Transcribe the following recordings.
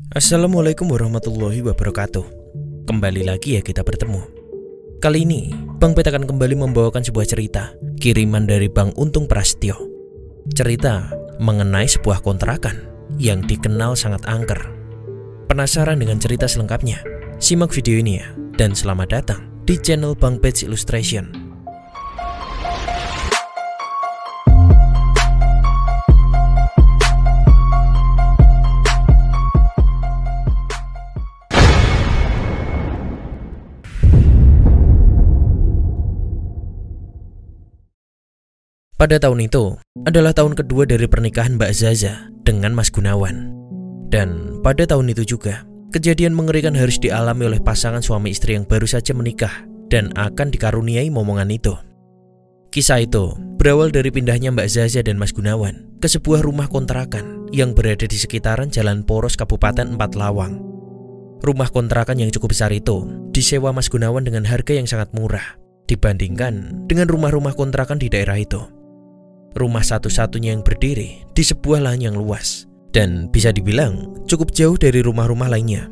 Assalamualaikum warahmatullahi wabarakatuh. Kembali lagi ya kita bertemu. Kali ini Bang Bet akan kembali membawakan sebuah cerita kiriman dari Bang Untung Prasetyo. Cerita mengenai sebuah kontrakan yang dikenal sangat angker. Penasaran dengan cerita selengkapnya? Simak video ini ya. Dan selamat datang di channel Bang Bet Illustration. Pada tahun itu adalah tahun kedua dari pernikahan Mbak Zaza dengan Mas Gunawan. Dan pada tahun itu juga, kejadian mengerikan harus dialami oleh pasangan suami istri yang baru saja menikah dan akan dikaruniai momongan itu. Kisah itu berawal dari pindahnya Mbak Zaza dan Mas Gunawan ke sebuah rumah kontrakan yang berada di sekitaran Jalan Poros Kabupaten Empat Lawang. Rumah kontrakan yang cukup besar itu disewa Mas Gunawan dengan harga yang sangat murah dibandingkan dengan rumah-rumah kontrakan di daerah itu. Rumah satu-satunya yang berdiri di sebuah lahan yang luas dan bisa dibilang cukup jauh dari rumah-rumah lainnya.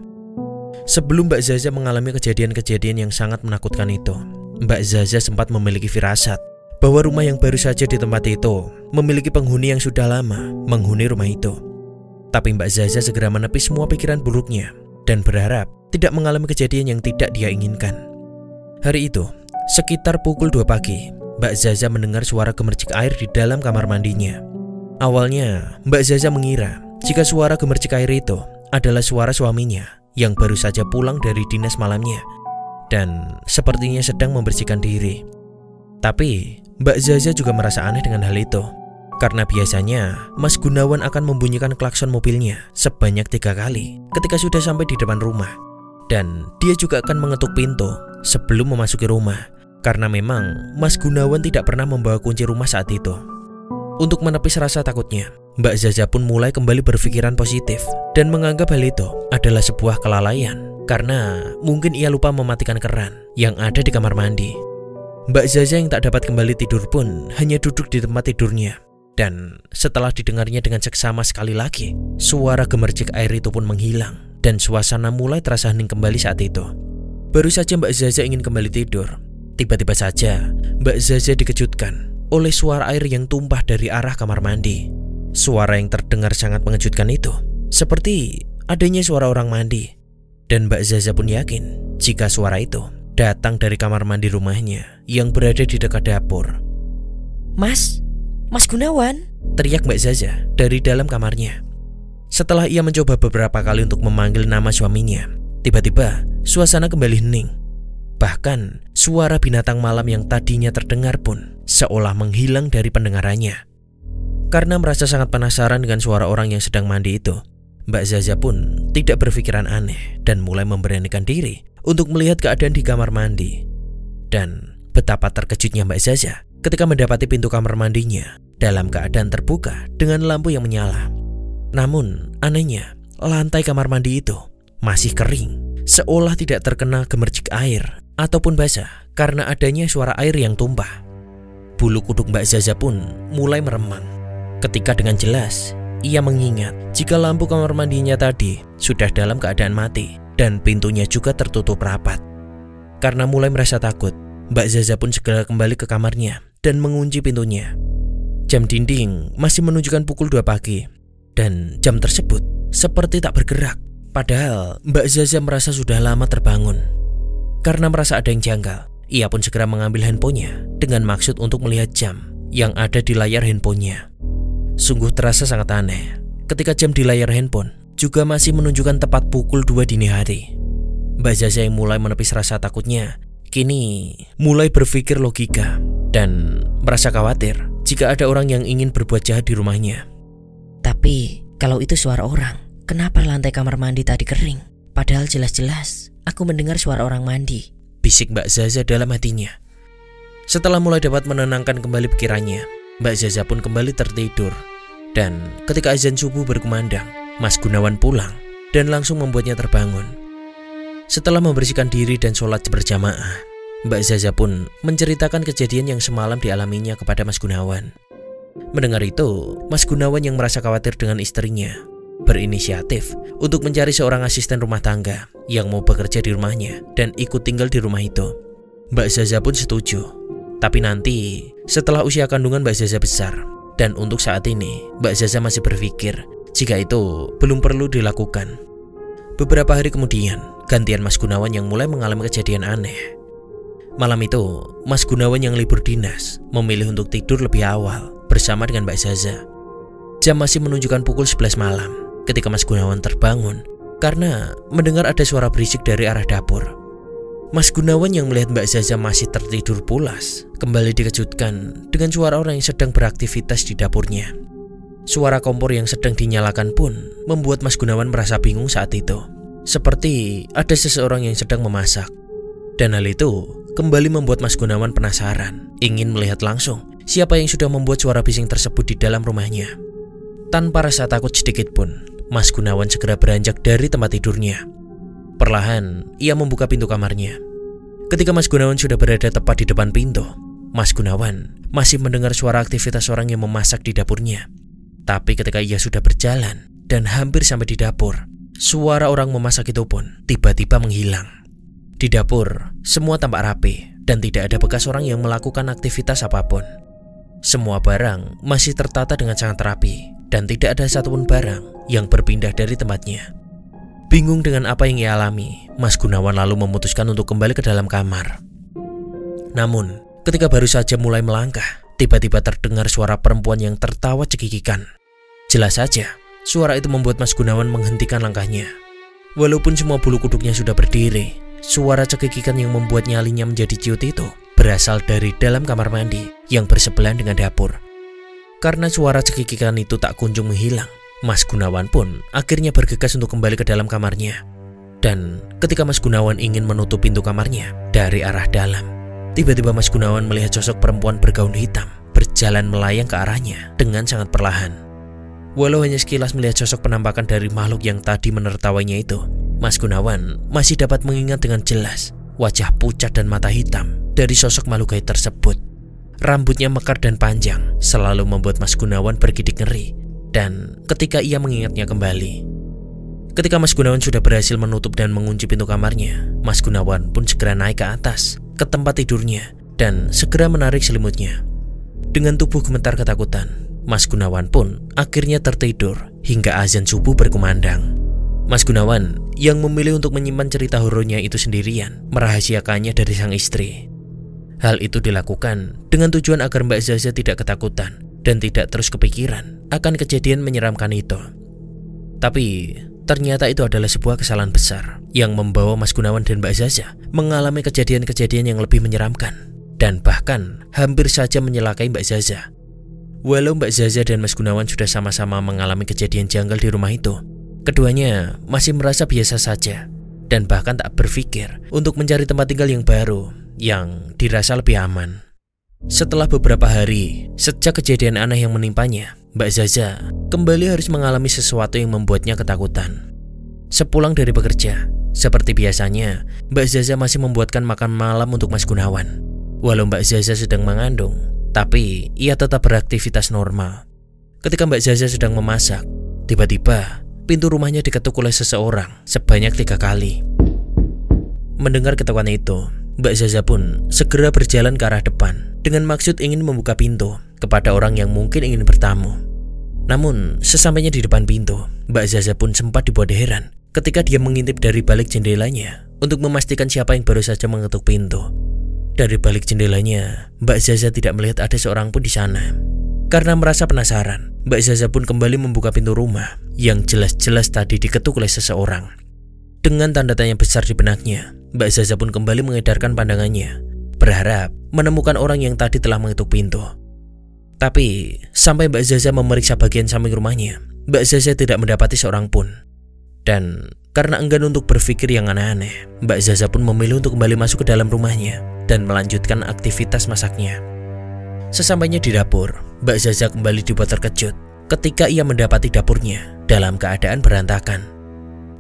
Sebelum Mbak Zaza mengalami kejadian-kejadian yang sangat menakutkan itu, Mbak Zaza sempat memiliki firasat bahwa rumah yang baru saja ditempati itu memiliki penghuni yang sudah lama menghuni rumah itu. Tapi Mbak Zaza segera menepis semua pikiran buruknya dan berharap tidak mengalami kejadian yang tidak dia inginkan. Hari itu, sekitar pukul 2 pagi, Mbak Zaza mendengar suara gemercik air di dalam kamar mandinya. Awalnya, Mbak Zaza mengira jika suara gemercik air itu adalah suara suaminya yang baru saja pulang dari dinas malamnya dan sepertinya sedang membersihkan diri. Tapi, Mbak Zaza juga merasa aneh dengan hal itu, karena biasanya Mas Gunawan akan membunyikan klakson mobilnya sebanyak 3 kali ketika sudah sampai di depan rumah. Dan dia juga akan mengetuk pintu sebelum memasuki rumah, karena memang Mas Gunawan tidak pernah membawa kunci rumah saat itu. Untuk menepis rasa takutnya, Mbak Zaza pun mulai kembali berpikiran positif dan menganggap hal itu adalah sebuah kelalaian karena mungkin ia lupa mematikan keran yang ada di kamar mandi. Mbak Zaza yang tak dapat kembali tidur pun hanya duduk di tempat tidurnya. Dan setelah didengarnya dengan seksama sekali lagi, suara gemercik air itu pun menghilang dan suasana mulai terasa hening kembali saat itu. Baru saja Mbak Zaza ingin kembali tidur, tiba-tiba saja Mbak Zaza dikejutkan oleh suara air yang tumpah dari arah kamar mandi. Suara yang terdengar sangat mengejutkan itu seperti adanya suara orang mandi. Dan Mbak Zaza pun yakin jika suara itu datang dari kamar mandi rumahnya yang berada di dekat dapur. Mas Gunawan, teriak Mbak Zaza dari dalam kamarnya. Setelah ia mencoba beberapa kali untuk memanggil nama suaminya, tiba-tiba suasana kembali hening. Bahkan suara binatang malam yang tadinya terdengar pun seolah menghilang dari pendengarannya. Karena merasa sangat penasaran dengan suara orang yang sedang mandi itu, Mbak Zaza pun tidak berpikiran aneh dan mulai memberanikan diri untuk melihat keadaan di kamar mandi. Dan betapa terkejutnya Mbak Zaza ketika mendapati pintu kamar mandinya dalam keadaan terbuka dengan lampu yang menyala. Namun anehnya, lantai kamar mandi itu masih kering, seolah tidak terkena gemercik air ataupun basah karena adanya suara air yang tumpah. Bulu kuduk Mbak Zaza pun mulai meremang ketika dengan jelas ia mengingat jika lampu kamar mandinya tadi sudah dalam keadaan mati dan pintunya juga tertutup rapat. Karena mulai merasa takut, Mbak Zaza pun segera kembali ke kamarnya dan mengunci pintunya. Jam dinding masih menunjukkan pukul 2 pagi dan jam tersebut seperti tak bergerak. Padahal Mbak Zaza merasa sudah lama terbangun. Karena merasa ada yang janggal, ia pun segera mengambil handphonenya dengan maksud untuk melihat jam yang ada di layar handphonenya. Sungguh terasa sangat aneh ketika jam di layar handphone juga masih menunjukkan tepat pukul 2 dini hari. Mbak Zaza yang mulai menepis rasa takutnya kini mulai berpikir logika dan merasa khawatir jika ada orang yang ingin berbuat jahat di rumahnya. Tapi kalau itu suara orang, kenapa lantai kamar mandi tadi kering? Padahal jelas-jelas aku mendengar suara orang mandi, bisik Mbak Zaza dalam hatinya. Setelah mulai dapat menenangkan kembali pikirannya, Mbak Zaza pun kembali tertidur. Dan ketika azan subuh berkumandang, Mas Gunawan pulang dan langsung membuatnya terbangun. Setelah membersihkan diri dan sholat berjamaah, Mbak Zaza pun menceritakan kejadian yang semalam dialaminya kepada Mas Gunawan. Mendengar itu, Mas Gunawan yang merasa khawatir dengan istrinya berinisiatif untuk mencari seorang asisten rumah tangga yang mau bekerja di rumahnya dan ikut tinggal di rumah itu. Mbak Zaza pun setuju. Tapi nanti setelah usia kandungan Mbak Zaza besar. Dan untuk saat ini Mbak Zaza masih berpikir jika itu belum perlu dilakukan. Beberapa hari kemudian gantian Mas Gunawan yang mulai mengalami kejadian aneh. Malam itu Mas Gunawan yang libur dinas memilih untuk tidur lebih awal bersama dengan Mbak Zaza. Jam masih menunjukkan pukul 11 malam ketika Mas Gunawan terbangun karena mendengar ada suara berisik dari arah dapur. Mas Gunawan yang melihat Mbak Zaza masih tertidur pulas kembali dikejutkan dengan suara orang yang sedang beraktivitas di dapurnya. Suara kompor yang sedang dinyalakan pun membuat Mas Gunawan merasa bingung saat itu. Seperti ada seseorang yang sedang memasak. Dan hal itu kembali membuat Mas Gunawan penasaran, ingin melihat langsung siapa yang sudah membuat suara bising tersebut di dalam rumahnya. Tanpa rasa takut sedikit pun, Mas Gunawan segera beranjak dari tempat tidurnya. Perlahan, ia membuka pintu kamarnya. Ketika Mas Gunawan sudah berada tepat di depan pintu, Mas Gunawan masih mendengar suara aktivitas orang yang memasak di dapurnya. Tapi ketika ia sudah berjalan dan hampir sampai di dapur, suara orang memasak itu pun tiba-tiba menghilang. Di dapur, semua tampak rapi dan tidak ada bekas orang yang melakukan aktivitas apapun. Semua barang masih tertata dengan sangat rapi dan tidak ada satupun barang yang berpindah dari tempatnya. Bingung dengan apa yang ia alami, Mas Gunawan lalu memutuskan untuk kembali ke dalam kamar. Namun, ketika baru saja mulai melangkah, tiba-tiba terdengar suara perempuan yang tertawa cekikikan. Jelas saja, suara itu membuat Mas Gunawan menghentikan langkahnya. Walaupun semua bulu kuduknya sudah berdiri, suara cekikikan yang membuat nyalinya menjadi ciut itu berasal dari dalam kamar mandi yang bersebelahan dengan dapur. Karena suara cekikikan itu tak kunjung menghilang, Mas Gunawan pun akhirnya bergegas untuk kembali ke dalam kamarnya. Dan ketika Mas Gunawan ingin menutup pintu kamarnya dari arah dalam, tiba-tiba Mas Gunawan melihat sosok perempuan bergaun hitam berjalan melayang ke arahnya dengan sangat perlahan. Walau hanya sekilas melihat sosok penampakan dari makhluk yang tadi menertawainya itu, Mas Gunawan masih dapat mengingat dengan jelas wajah pucat dan mata hitam dari sosok makhluk gaib tersebut. Rambutnya mekar dan panjang selalu membuat Mas Gunawan bergidik ngeri. Dan ketika ia mengingatnya kembali, ketika Mas Gunawan sudah berhasil menutup dan mengunci pintu kamarnya, Mas Gunawan pun segera naik ke atas, ke tempat tidurnya, dan segera menarik selimutnya. Dengan tubuh gemetar ketakutan, Mas Gunawan pun akhirnya tertidur hingga azan subuh berkumandang. Mas Gunawan yang memilih untuk menyimpan cerita horornya itu sendirian, merahasiakannya dari sang istri. Hal itu dilakukan dengan tujuan agar Mbak Zaza tidak ketakutan dan tidak terus kepikiran akan kejadian menyeramkan itu. Tapi ternyata itu adalah sebuah kesalahan besar yang membawa Mas Gunawan dan Mbak Zaza mengalami kejadian-kejadian yang lebih menyeramkan dan bahkan hampir saja menyelakai Mbak Zaza. Walau Mbak Zaza dan Mas Gunawan sudah sama-sama mengalami kejadian janggal di rumah itu, keduanya masih merasa biasa saja dan bahkan tak berpikir untuk mencari tempat tinggal yang baru yang dirasa lebih aman. Setelah beberapa hari sejak kejadian aneh yang menimpanya, Mbak Zaza kembali harus mengalami sesuatu yang membuatnya ketakutan. Sepulang dari bekerja, seperti biasanya, Mbak Zaza masih membuatkan makan malam untuk Mas Gunawan. Walau Mbak Zaza sedang mengandung, tapi ia tetap beraktivitas normal. Ketika Mbak Zaza sedang memasak, tiba-tiba pintu rumahnya diketuk oleh seseorang sebanyak 3 kali. Mendengar ketukan itu, Mbak Zaza pun segera berjalan ke arah depan dengan maksud ingin membuka pintu kepada orang yang mungkin ingin bertamu. Namun sesampainya di depan pintu, Mbak Zaza pun sempat dibuat heran ketika dia mengintip dari balik jendelanya untuk memastikan siapa yang baru saja mengetuk pintu. Dari balik jendelanya, Mbak Zaza tidak melihat ada seorang pun di sana. Karena merasa penasaran, Mbak Zaza pun kembali membuka pintu rumah yang jelas-jelas tadi diketuk oleh seseorang. Dengan tanda tanya besar di benaknya, Mbak Zaza pun kembali mengedarkan pandangannya, berharap menemukan orang yang tadi telah mengetuk pintu. Tapi sampai Mbak Zaza memeriksa bagian samping rumahnya, Mbak Zaza tidak mendapati seorang pun. Dan karena enggan untuk berpikir yang aneh-aneh, Mbak Zaza pun memilih untuk kembali masuk ke dalam rumahnya dan melanjutkan aktivitas masaknya. Sesampainya di dapur, Mbak Zaza kembali dibuat terkejut ketika ia mendapati dapurnya dalam keadaan berantakan.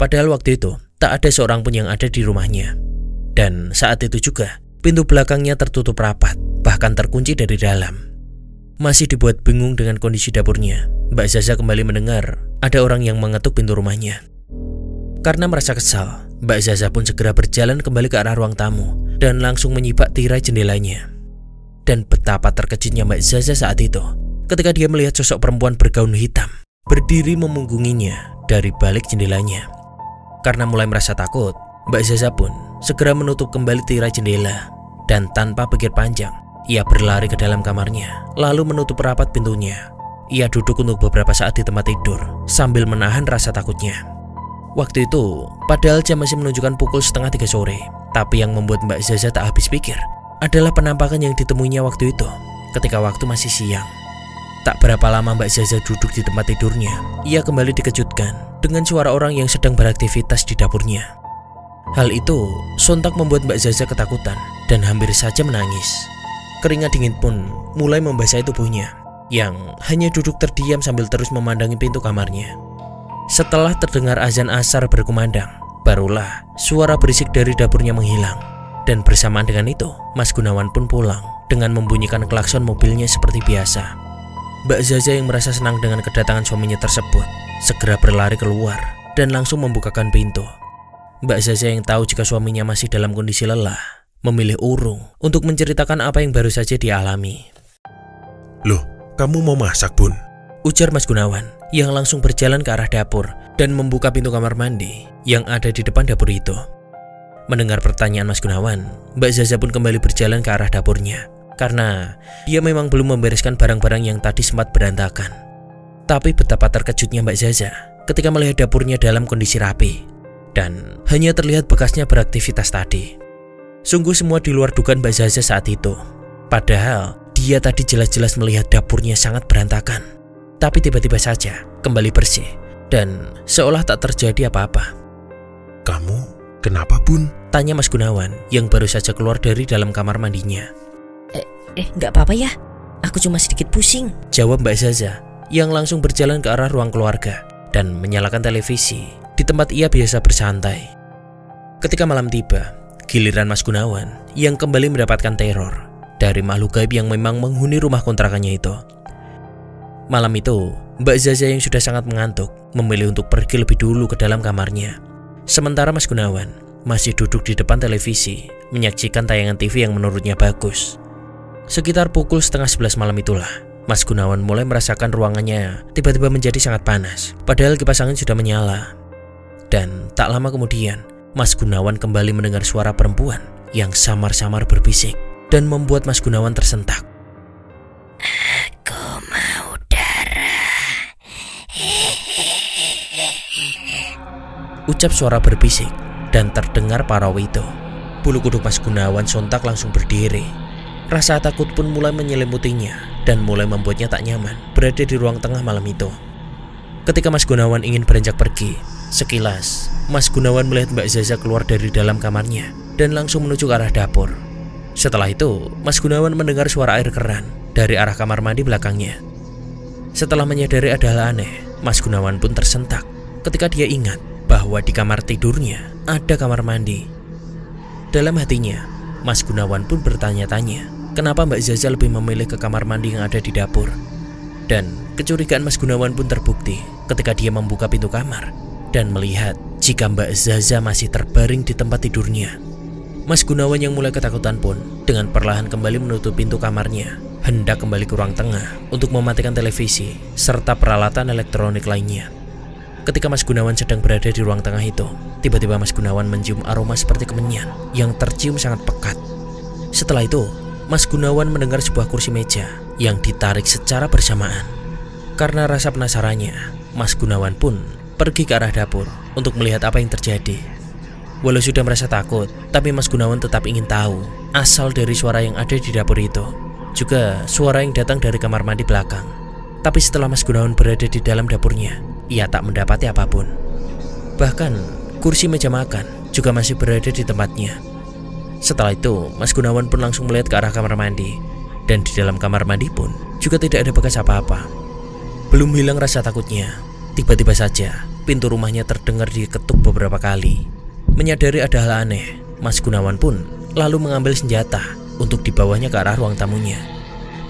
Padahal waktu itu tak ada seorang pun yang ada di rumahnya. Dan saat itu juga pintu belakangnya tertutup rapat, bahkan terkunci dari dalam. Masih dibuat bingung dengan kondisi dapurnya, Mbak Zaza kembali mendengar ada orang yang mengetuk pintu rumahnya. Karena merasa kesal, Mbak Zaza pun segera berjalan kembali ke arah ruang tamu dan langsung menyibak tirai jendelanya. Dan betapa terkejutnya Mbak Zaza saat itu ketika dia melihat sosok perempuan bergaun hitam berdiri memunggunginya dari balik jendelanya. Karena mulai merasa takut, Mbak Zaza pun segera menutup kembali tirai jendela. Dan tanpa pikir panjang, ia berlari ke dalam kamarnya, lalu menutup rapat pintunya. Ia duduk untuk beberapa saat di tempat tidur, sambil menahan rasa takutnya. Waktu itu, padahal jam masih menunjukkan pukul 2:30 sore. Tapi yang membuat Mbak Zaza tak habis pikir adalah penampakan yang ditemuinya waktu itu, ketika waktu masih siang. Tak berapa lama Mbak Zaza duduk di tempat tidurnya, ia kembali dikejutkan dengan suara orang yang sedang beraktivitas di dapurnya. Hal itu sontak membuat Mbak Zaza ketakutan dan hampir saja menangis. Keringat dingin pun mulai membasahi tubuhnya, yang hanya duduk terdiam sambil terus memandangi pintu kamarnya. Setelah terdengar azan asar berkumandang, barulah suara berisik dari dapurnya menghilang. Dan bersamaan dengan itu, Mas Gunawan pun pulang dengan membunyikan klakson mobilnya seperti biasa. Mbak Zaza yang merasa senang dengan kedatangan suaminya tersebut segera berlari keluar dan langsung membukakan pintu. Mbak Zaza yang tahu jika suaminya masih dalam kondisi lelah, memilih urung untuk menceritakan apa yang baru saja dialami. "Loh, kamu mau masak, Bun?" ujar Mas Gunawan yang langsung berjalan ke arah dapur dan membuka pintu kamar mandi yang ada di depan dapur itu. Mendengar pertanyaan Mas Gunawan, Mbak Zaza pun kembali berjalan ke arah dapurnya karena dia memang belum membereskan barang-barang yang tadi sempat berantakan. Tapi betapa terkejutnya Mbak Zaza ketika melihat dapurnya dalam kondisi rapi dan hanya terlihat bekasnya beraktivitas tadi. Sungguh semua di luar dugaan Mbak Zaza saat itu. Padahal dia tadi jelas-jelas melihat dapurnya sangat berantakan, tapi tiba-tiba saja kembali bersih dan seolah tak terjadi apa-apa. "Kamu kenapa, Bun?" tanya Mas Gunawan yang baru saja keluar dari dalam kamar mandinya. Nggak apa-apa ya, aku cuma sedikit pusing, jawab Mbak Zaza yang langsung berjalan ke arah ruang keluarga dan menyalakan televisi di tempat ia biasa bersantai. Ketika malam tiba, giliran Mas Gunawan yang kembali mendapatkan teror dari makhluk gaib yang memang menghuni rumah kontrakannya itu. Malam itu, Mbak Zaza yang sudah sangat mengantuk memilih untuk pergi lebih dulu ke dalam kamarnya. Sementara Mas Gunawan masih duduk di depan televisi menyaksikan tayangan TV yang menurutnya bagus. Sekitar pukul 10:30 malam itulah, Mas Gunawan mulai merasakan ruangannya tiba-tiba menjadi sangat panas, padahal kipas angin sudah menyala. Dan tak lama kemudian, Mas Gunawan kembali mendengar suara perempuan yang samar-samar berbisik dan membuat Mas Gunawan tersentak. "Aku mau darah," ucap suara berbisik dan terdengar parau itu. Bulu kuduk Mas Gunawan sontak langsung berdiri. Rasa takut pun mulai menyelimutinya dan mulai membuatnya tak nyaman berada di ruang tengah malam itu. Ketika Mas Gunawan ingin beranjak pergi, sekilas Mas Gunawan melihat Mbak Zaza keluar dari dalam kamarnya dan langsung menuju ke arah dapur. Setelah itu, Mas Gunawan mendengar suara air keran dari arah kamar mandi belakangnya. Setelah menyadari ada hal aneh, Mas Gunawan pun tersentak ketika dia ingat bahwa di kamar tidurnya ada kamar mandi. Dalam hatinya, Mas Gunawan pun bertanya-tanya kenapa Mbak Zaza lebih memilih ke kamar mandi yang ada di dapur. Dan kecurigaan Mas Gunawan pun terbukti ketika dia membuka pintu kamar dan melihat jika Mbak Zaza masih terbaring di tempat tidurnya. Mas Gunawan yang mulai ketakutan pun dengan perlahan kembali menutup pintu kamarnya, hendak kembali ke ruang tengah untuk mematikan televisi serta peralatan elektronik lainnya. Ketika Mas Gunawan sedang berada di ruang tengah itu, tiba-tiba Mas Gunawan mencium aroma seperti kemenyan yang tercium sangat pekat. Setelah itu, Mas Gunawan mendengar sebuah kursi meja yang ditarik secara bersamaan. Karena rasa penasarannya, Mas Gunawan pun pergi ke arah dapur untuk melihat apa yang terjadi. Walau sudah merasa takut, tapi Mas Gunawan tetap ingin tahu asal dari suara yang ada di dapur itu, juga suara yang datang dari kamar mandi belakang. Tapi setelah Mas Gunawan berada di dalam dapurnya, ia tak mendapati apapun. Bahkan kursi meja makan juga masih berada di tempatnya. Setelah itu, Mas Gunawan pun langsung melihat ke arah kamar mandi. Dan di dalam kamar mandi pun juga tidak ada bekas apa-apa. Belum hilang rasa takutnya, tiba-tiba saja pintu rumahnya terdengar diketuk beberapa kali. Menyadari ada hal aneh, Mas Gunawan pun lalu mengambil senjata untuk dibawanya ke arah ruang tamunya.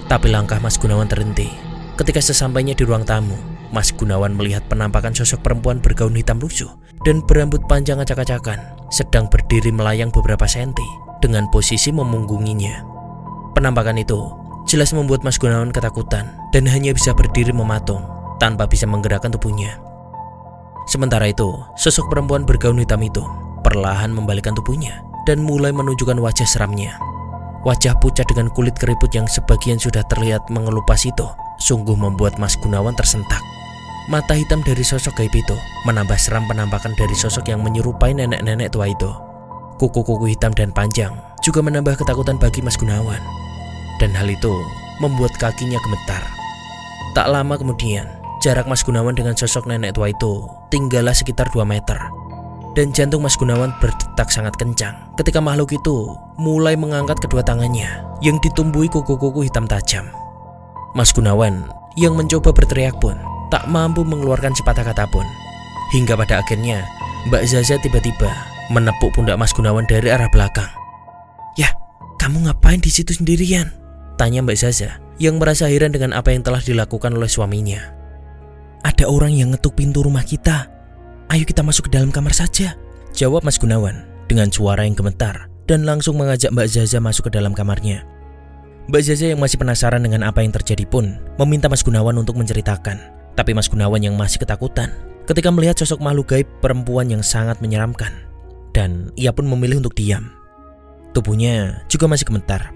Tapi langkah Mas Gunawan terhenti ketika sesampainya di ruang tamu, Mas Gunawan melihat penampakan sosok perempuan bergaun hitam lusuh dan berambut panjang acak-acakan sedang berdiri melayang beberapa senti dengan posisi memunggunginya. Penampakan itu jelas membuat Mas Gunawan ketakutan dan hanya bisa berdiri mematung tanpa bisa menggerakkan tubuhnya. Sementara itu, sosok perempuan bergaun hitam itu perlahan membalikkan tubuhnya dan mulai menunjukkan wajah seramnya. Wajah pucat dengan kulit keriput yang sebagian sudah terlihat mengelupas itu sungguh membuat Mas Gunawan tersentak. Mata hitam dari sosok gaib itu menambah seram penampakan dari sosok yang menyerupai nenek-nenek tua itu. Kuku-kuku hitam dan panjang juga menambah ketakutan bagi Mas Gunawan. Dan hal itu membuat kakinya gemetar. Tak lama kemudian, jarak Mas Gunawan dengan sosok nenek tua itu tinggallah sekitar 2 meter. Dan jantung Mas Gunawan berdetak sangat kencang ketika makhluk itu mulai mengangkat kedua tangannya yang ditumbuhi kuku-kuku hitam tajam. Mas Gunawan yang mencoba berteriak pun tak mampu mengeluarkan sepatah kata pun. Hingga pada akhirnya Mbak Zaza tiba-tiba menepuk pundak Mas Gunawan dari arah belakang. "Ya, kamu ngapain di situ sendirian?" tanya Mbak Zaza yang merasa heran dengan apa yang telah dilakukan oleh suaminya. "Ada orang yang ngetuk pintu rumah kita. Ayo kita masuk ke dalam kamar saja," jawab Mas Gunawan dengan suara yang gemetar dan langsung mengajak Mbak Zaza masuk ke dalam kamarnya. Mbak Zaza yang masih penasaran dengan apa yang terjadi pun meminta Mas Gunawan untuk menceritakan. Tapi Mas Gunawan yang masih ketakutan ketika melihat sosok makhluk gaib perempuan yang sangat menyeramkan. Dan ia pun memilih untuk diam. Tubuhnya juga masih gemetar.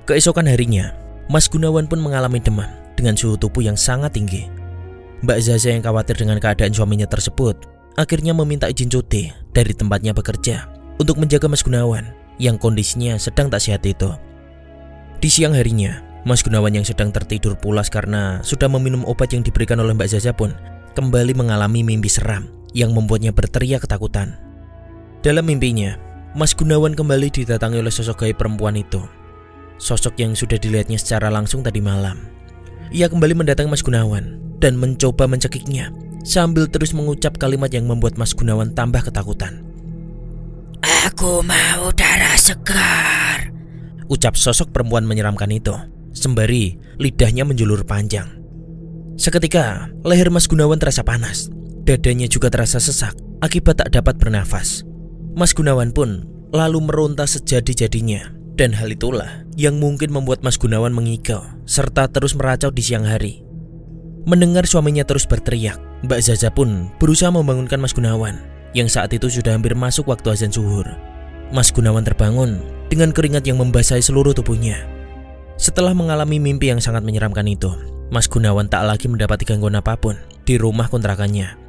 Keesokan harinya, Mas Gunawan pun mengalami demam dengan suhu tubuh yang sangat tinggi. Mbak Zaza yang khawatir dengan keadaan suaminya tersebut akhirnya meminta izin cuti dari tempatnya bekerja untuk menjaga Mas Gunawan yang kondisinya sedang tak sehat itu. Di siang harinya, Mas Gunawan yang sedang tertidur pulas karena sudah meminum obat yang diberikan oleh Mbak Zaza pun kembali mengalami mimpi seram yang membuatnya berteriak ketakutan. Dalam mimpinya, Mas Gunawan kembali didatangi oleh sosok gaib perempuan itu. Sosok yang sudah dilihatnya secara langsung tadi malam. Ia kembali mendatangi Mas Gunawan dan mencoba mencekiknya sambil terus mengucap kalimat yang membuat Mas Gunawan tambah ketakutan. "Aku mau darah segar," ucap sosok perempuan menyeramkan itu, sembari lidahnya menjulur panjang. Seketika, leher Mas Gunawan terasa panas. Dadanya juga terasa sesak akibat tak dapat bernafas. Mas Gunawan pun lalu meronta sejadi-jadinya. Dan hal itulah yang mungkin membuat Mas Gunawan mengigau serta terus meracau di siang hari. Mendengar suaminya terus berteriak, Mbak Zaza pun berusaha membangunkan Mas Gunawan yang saat itu sudah hampir masuk waktu azan zuhur. Mas Gunawan terbangun dengan keringat yang membasahi seluruh tubuhnya. Setelah mengalami mimpi yang sangat menyeramkan itu, Mas Gunawan tak lagi mendapati gangguan apapun di rumah kontrakannya.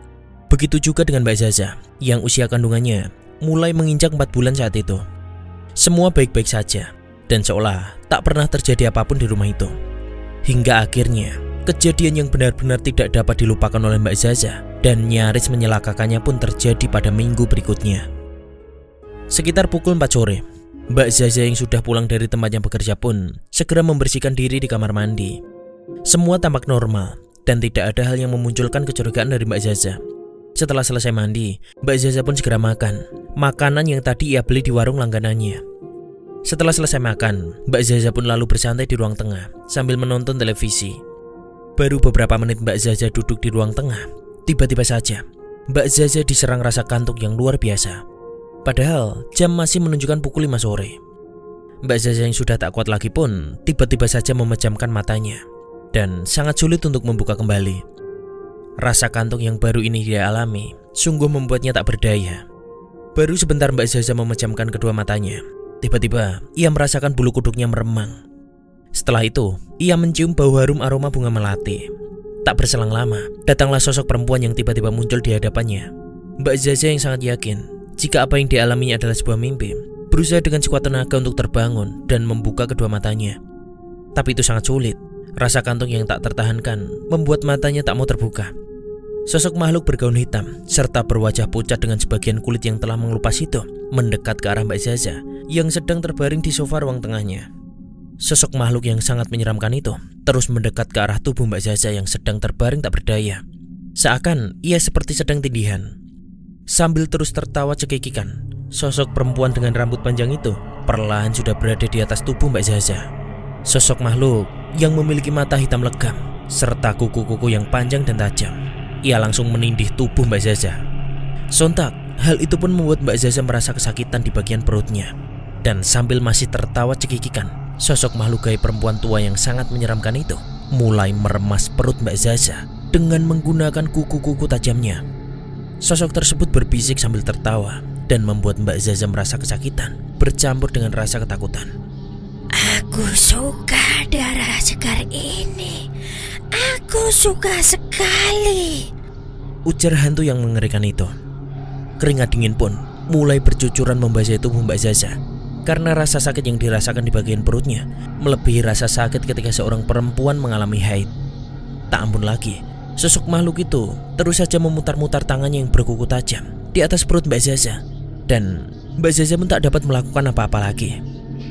Begitu juga dengan Mbak Zaza yang usia kandungannya mulai menginjak 4 bulan saat itu. Semua baik-baik saja dan seolah tak pernah terjadi apapun di rumah itu. Hingga akhirnya kejadian yang benar-benar tidak dapat dilupakan oleh Mbak Zaza dan nyaris menyelakakannya pun terjadi pada minggu berikutnya. Sekitar pukul 4 sore, Mbak Zaza yang sudah pulang dari tempatnya bekerja pun segera membersihkan diri di kamar mandi. Semua tampak normal dan tidak ada hal yang memunculkan kecurigaan dari Mbak Zaza. Setelah selesai mandi, Mbak Zaza pun segera makan makanan yang tadi ia beli di warung langganannya. Setelah selesai makan, Mbak Zaza pun lalu bersantai di ruang tengah sambil menonton televisi. Baru beberapa menit Mbak Zaza duduk di ruang tengah, tiba-tiba saja Mbak Zaza diserang rasa kantuk yang luar biasa. Padahal jam masih menunjukkan pukul 5 sore. Mbak Zaza yang sudah tak kuat lagi pun tiba-tiba saja memejamkan matanya dan sangat sulit untuk membuka kembali. Rasa kantuk yang baru ini dia alami sungguh membuatnya tak berdaya. Baru sebentar Mbak Zaza memejamkan kedua matanya, tiba-tiba ia merasakan bulu kuduknya meremang. Setelah itu, ia mencium bau harum aroma bunga melati. Tak berselang lama, datanglah sosok perempuan yang tiba-tiba muncul di hadapannya. Mbak Zaza yang sangat yakin jika apa yang dialaminya adalah sebuah mimpi, berusaha dengan sekuat tenaga untuk terbangun dan membuka kedua matanya. Tapi itu sangat sulit. Rasa kantuk yang tak tertahankan membuat matanya tak mau terbuka. Sosok makhluk bergaun hitam serta berwajah pucat dengan sebagian kulit yang telah mengelupas itu mendekat ke arah Mbak Zaza yang sedang terbaring di sofa ruang tengahnya. Sosok makhluk yang sangat menyeramkan itu terus mendekat ke arah tubuh Mbak Zaza yang sedang terbaring tak berdaya. Seakan ia seperti sedang tindihan. Sambil terus tertawa cekikikan, sosok perempuan dengan rambut panjang itu perlahan sudah berada di atas tubuh Mbak Zaza. Sosok makhluk yang memiliki mata hitam legam serta kuku-kuku yang panjang dan tajam. Ia langsung menindih tubuh Mbak Zaza. Sontak, hal itu pun membuat Mbak Zaza merasa kesakitan di bagian perutnya. Dan sambil masih tertawa cekikikan, sosok makhluk gaib perempuan tua yang sangat menyeramkan itu mulai meremas perut Mbak Zaza dengan menggunakan kuku-kuku tajamnya. Sosok tersebut berbisik sambil tertawa dan membuat Mbak Zaza merasa kesakitan bercampur dengan rasa ketakutan. Aku suka darah segar ini. Aku suka sekali, ujar hantu yang mengerikan itu. Keringat dingin pun mulai bercucuran membasahi tubuh Mbak Zaza karena rasa sakit yang dirasakan di bagian perutnya melebihi rasa sakit ketika seorang perempuan mengalami haid. Tak ampun lagi, sosok makhluk itu terus saja memutar-mutar tangannya yang berkuku tajam di atas perut Mbak Zaza. Dan Mbak Zaza pun tak dapat melakukan apa-apa lagi.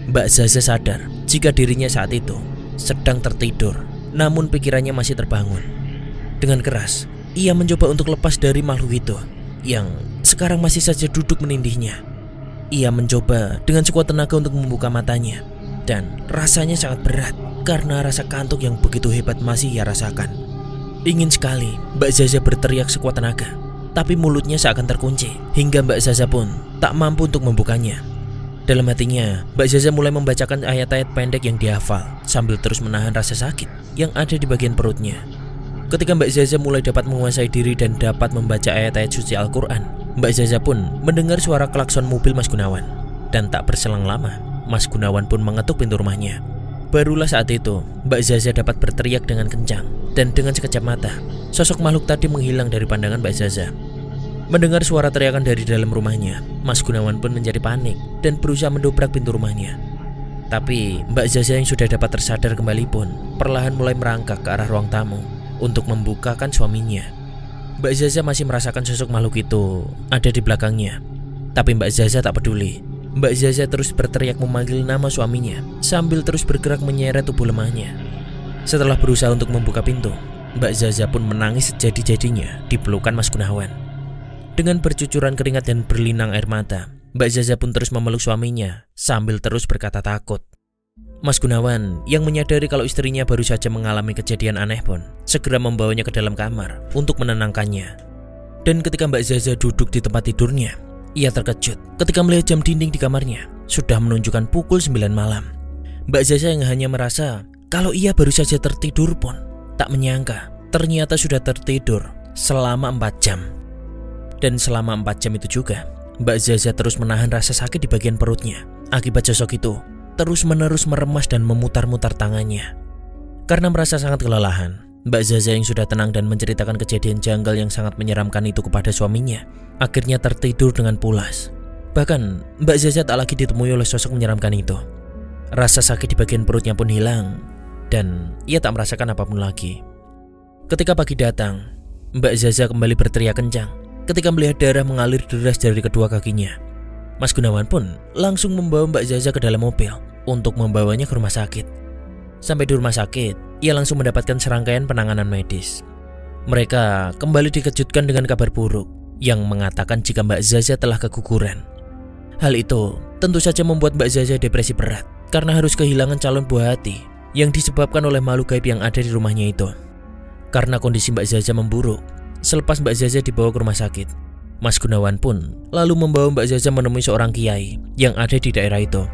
Mbak Zaza sadar jika dirinya saat itu sedang tertidur, namun pikirannya masih terbangun. Dengan keras, ia mencoba untuk lepas dari makhluk itu yang sekarang masih saja duduk menindihnya. Ia mencoba dengan sekuat tenaga untuk membuka matanya, dan rasanya sangat berat karena rasa kantuk yang begitu hebat masih ia rasakan. Ingin sekali Mbak Zaza berteriak sekuat tenaga, tapi mulutnya seakan terkunci hingga Mbak Zaza pun tak mampu untuk membukanya. Dalam hatinya, Mbak Zaza mulai membacakan ayat-ayat pendek yang dihafal sambil terus menahan rasa sakit yang ada di bagian perutnya. Ketika Mbak Zaza mulai dapat menguasai diri dan dapat membaca ayat-ayat suci Al-Quran, Mbak Zaza pun mendengar suara klakson mobil Mas Gunawan. Dan tak berselang lama, Mas Gunawan pun mengetuk pintu rumahnya. Barulah saat itu, Mbak Zaza dapat berteriak dengan kencang. Dan dengan sekejap mata, sosok makhluk tadi menghilang dari pandangan Mbak Zaza. Mendengar suara teriakan dari dalam rumahnya, Mas Gunawan pun menjadi panik dan berusaha mendobrak pintu rumahnya. Tapi Mbak Zaza yang sudah dapat tersadar kembali pun perlahan mulai merangkak ke arah ruang tamu untuk membukakan suaminya. Mbak Zaza masih merasakan sosok makhluk itu ada di belakangnya. Tapi Mbak Zaza tak peduli. Mbak Zaza terus berteriak memanggil nama suaminya sambil terus bergerak menyeret tubuh lemahnya. Setelah berusaha untuk membuka pintu, Mbak Zaza pun menangis sejadi-jadinya di pelukan Mas Gunawan. Dengan bercucuran keringat dan berlinang air mata, Mbak Zaza pun terus memeluk suaminya sambil terus berkata takut. Mas Gunawan yang menyadari kalau istrinya baru saja mengalami kejadian aneh pun segera membawanya ke dalam kamar untuk menenangkannya. Dan ketika Mbak Zaza duduk di tempat tidurnya, ia terkejut ketika melihat jam dinding di kamarnya sudah menunjukkan pukul 9 malam. Mbak Zaza yang hanya merasa kalau ia baru saja tertidur pun tak menyangka ternyata sudah tertidur selama 4 jam. Dan selama 4 jam itu juga, Mbak Zaza terus menahan rasa sakit di bagian perutnya akibat sosok itu terus-menerus meremas dan memutar-mutar tangannya. Karena merasa sangat kelelahan, Mbak Zaza yang sudah tenang dan menceritakan kejadian janggal yang sangat menyeramkan itu kepada suaminya akhirnya tertidur dengan pulas. Bahkan Mbak Zaza tak lagi ditemui oleh sosok menyeramkan itu. Rasa sakit di bagian perutnya pun hilang dan ia tak merasakan apapun lagi. Ketika pagi datang, Mbak Zaza kembali berteriak kencang ketika melihat darah mengalir deras dari kedua kakinya. Mas Gunawan pun langsung membawa Mbak Zaza ke dalam mobil untuk membawanya ke rumah sakit. Sampai di rumah sakit, ia langsung mendapatkan serangkaian penanganan medis. Mereka kembali dikejutkan dengan kabar buruk yang mengatakan jika Mbak Zaza telah keguguran. Hal itu tentu saja membuat Mbak Zaza depresi berat karena harus kehilangan calon buah hati yang disebabkan oleh makhluk gaib yang ada di rumahnya itu. Karena kondisi Mbak Zaza memburuk, selepas Mbak Zaza dibawa ke rumah sakit, Mas Gunawan pun lalu membawa Mbak Zaza menemui seorang kiai yang ada di daerah itu.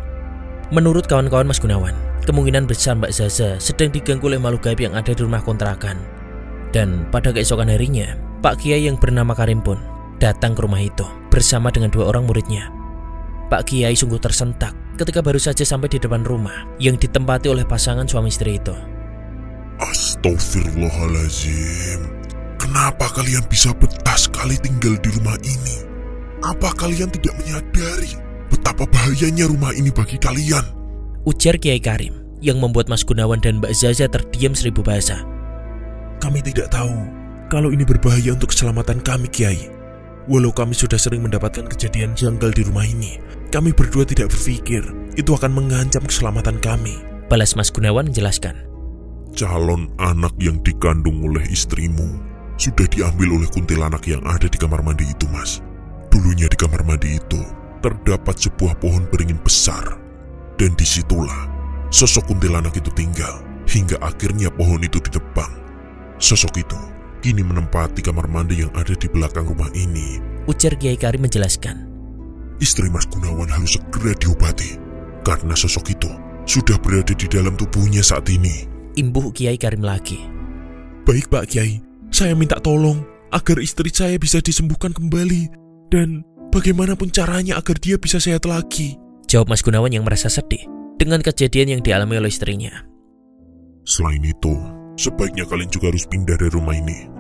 Menurut kawan-kawan Mas Gunawan, kemungkinan besar Mbak Zaza sedang diganggu oleh makhluk gaib yang ada di rumah kontrakan. Dan pada keesokan harinya, Pak Kiai yang bernama Karim pun datang ke rumah itu bersama dengan 2 orang muridnya. Pak Kiai sungguh tersentak ketika baru saja sampai di depan rumah yang ditempati oleh pasangan suami istri itu. Astagfirullahaladzim. Kenapa kalian bisa betah sekali tinggal di rumah ini? Apa kalian tidak menyadari betapa bahayanya rumah ini bagi kalian? Ujar Kiai Karim yang membuat Mas Gunawan dan Mbak Zaza terdiam 1000 bahasa. Kami tidak tahu kalau ini berbahaya untuk keselamatan kami, Kiai. Walau kami sudah sering mendapatkan kejadian janggal di rumah ini, kami berdua tidak berpikir itu akan mengancam keselamatan kami. Balas Mas Gunawan menjelaskan. Calon anak yang dikandung oleh istrimu sudah diambil oleh kuntilanak yang ada di kamar mandi itu, Mas. Dulunya di kamar mandi itu terdapat sebuah pohon beringin besar, dan disitulah sosok kuntilanak itu tinggal hingga akhirnya pohon itu ditebang Sosok itu kini menempati kamar mandi yang ada di belakang rumah ini. Ujar Kiai Karim menjelaskan. Istri Mas Gunawan harus segera diobati, karena sosok itu sudah berada di dalam tubuhnya saat ini. Imbuh Kiai Karim lagi. Baik Pak Kiai, saya minta tolong agar istri saya bisa disembuhkan kembali. Dan bagaimanapun caranya agar dia bisa sehat lagi. Jawab Mas Gunawan yang merasa sedih dengan kejadian yang dialami oleh istrinya. Selain itu, sebaiknya kalian juga harus pindah dari rumah ini.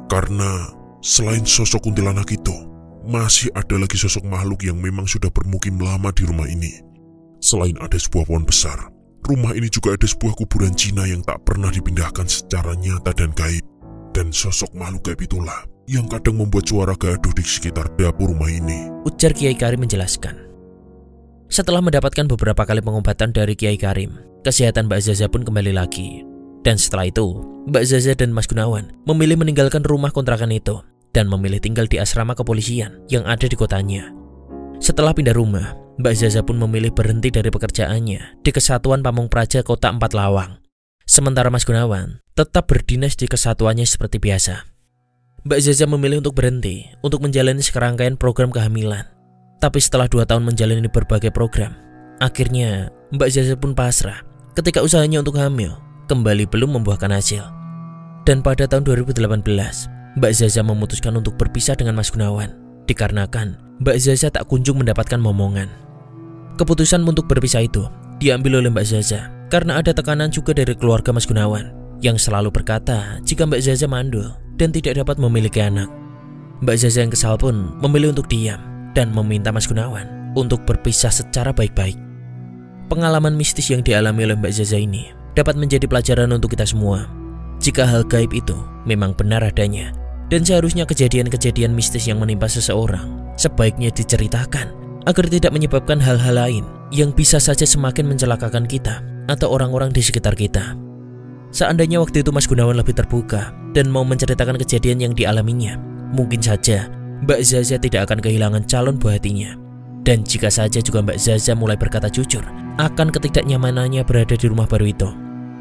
Karena selain sosok kuntilanak itu, masih ada lagi sosok makhluk yang memang sudah bermukim lama di rumah ini. Selain ada sebuah pohon besar, rumah ini juga ada sebuah kuburan Cina yang tak pernah dipindahkan secara nyata dan gaib. Dan sosok makhluk gaib itulah yang kadang membuat suara gaduh di sekitar dapur rumah ini. Ujar Kiai Karim menjelaskan. Setelah mendapatkan beberapa kali pengobatan dari Kiai Karim, kesehatan Mbak Zaza pun kembali lagi. Dan setelah itu, Mbak Zaza dan Mas Gunawan memilih meninggalkan rumah kontrakan itu dan memilih tinggal di asrama kepolisian yang ada di kotanya. Setelah pindah rumah, Mbak Zaza pun memilih berhenti dari pekerjaannya di Kesatuan Pamong Praja Kota 4 Lawang. Sementara Mas Gunawan tetap berdinas di kesatuannya seperti biasa. Mbak Zaza memilih untuk berhenti untuk menjalani serangkaian program kehamilan. Tapi setelah 2 tahun menjalani berbagai program, akhirnya Mbak Zaza pun pasrah ketika usahanya untuk hamil kembali belum membuahkan hasil. Dan pada tahun 2018, Mbak Zaza memutuskan untuk berpisah dengan Mas Gunawan dikarenakan Mbak Zaza tak kunjung mendapatkan momongan. Keputusan untuk berpisah itu diambil oleh Mbak Zaza karena ada tekanan juga dari keluarga Mas Gunawan yang selalu berkata jika Mbak Zaza mandul dan tidak dapat memiliki anak. Mbak Zaza yang kesal pun memilih untuk diam dan meminta Mas Gunawan untuk berpisah secara baik-baik. Pengalaman mistis yang dialami oleh Mbak Zaza ini dapat menjadi pelajaran untuk kita semua. Jika hal gaib itu memang benar adanya, dan seharusnya kejadian-kejadian mistis yang menimpa seseorang sebaiknya diceritakan agar tidak menyebabkan hal-hal lain yang bisa saja semakin mencelakakan kita atau orang-orang di sekitar kita. Seandainya waktu itu Mas Gunawan lebih terbuka dan mau menceritakan kejadian yang dialaminya, mungkin saja Mbak Zaza tidak akan kehilangan calon buah hatinya. Dan jika saja juga Mbak Zaza mulai berkata jujur akan ketidaknyamanannya berada di rumah baru itu,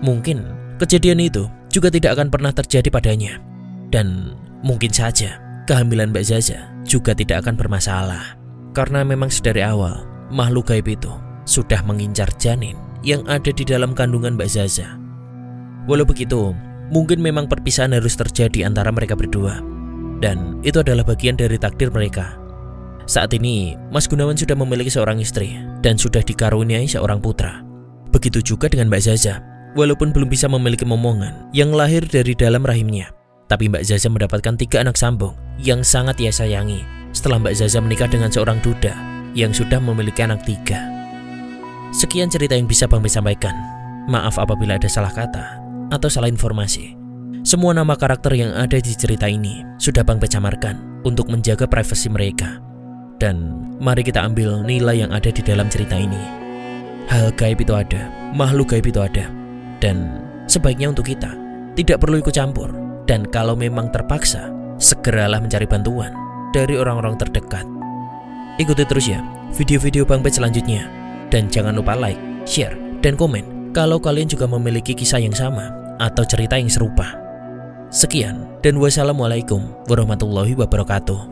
mungkin kejadian itu juga tidak akan pernah terjadi padanya. Dan mungkin saja kehamilan Mbak Zaza juga tidak akan bermasalah. Karena memang sedari awal makhluk gaib itu sudah mengincar janin yang ada di dalam kandungan Mbak Zaza. Walau begitu, mungkin memang perpisahan harus terjadi antara mereka berdua. Dan itu adalah bagian dari takdir mereka. Saat ini, Mas Gunawan sudah memiliki seorang istri dan sudah dikaruniai seorang putra. Begitu juga dengan Mbak Zaza. Walaupun belum bisa memiliki momongan yang lahir dari dalam rahimnya, tapi Mbak Zaza mendapatkan 3 anak sambung yang sangat ia sayangi setelah Mbak Zaza menikah dengan seorang duda yang sudah memiliki anak 3. Sekian cerita yang bisa Bang Be sampaikan. Maaf apabila ada salah kata atau salah informasi. Semua nama karakter yang ada di cerita ini sudah Bang Be camarkan untuk menjaga privasi mereka. Dan mari kita ambil nilai yang ada di dalam cerita ini. Hal gaib itu ada, makhluk gaib itu ada, dan sebaiknya untuk kita tidak perlu ikut campur. Dan kalau memang terpaksa, segeralah mencari bantuan dari orang-orang terdekat. Ikuti terus ya video-video Bang Be selanjutnya. Dan jangan lupa like, share, dan komen kalau kalian juga memiliki kisah yang sama atau cerita yang serupa. Sekian, dan wassalamualaikum warahmatullahi wabarakatuh.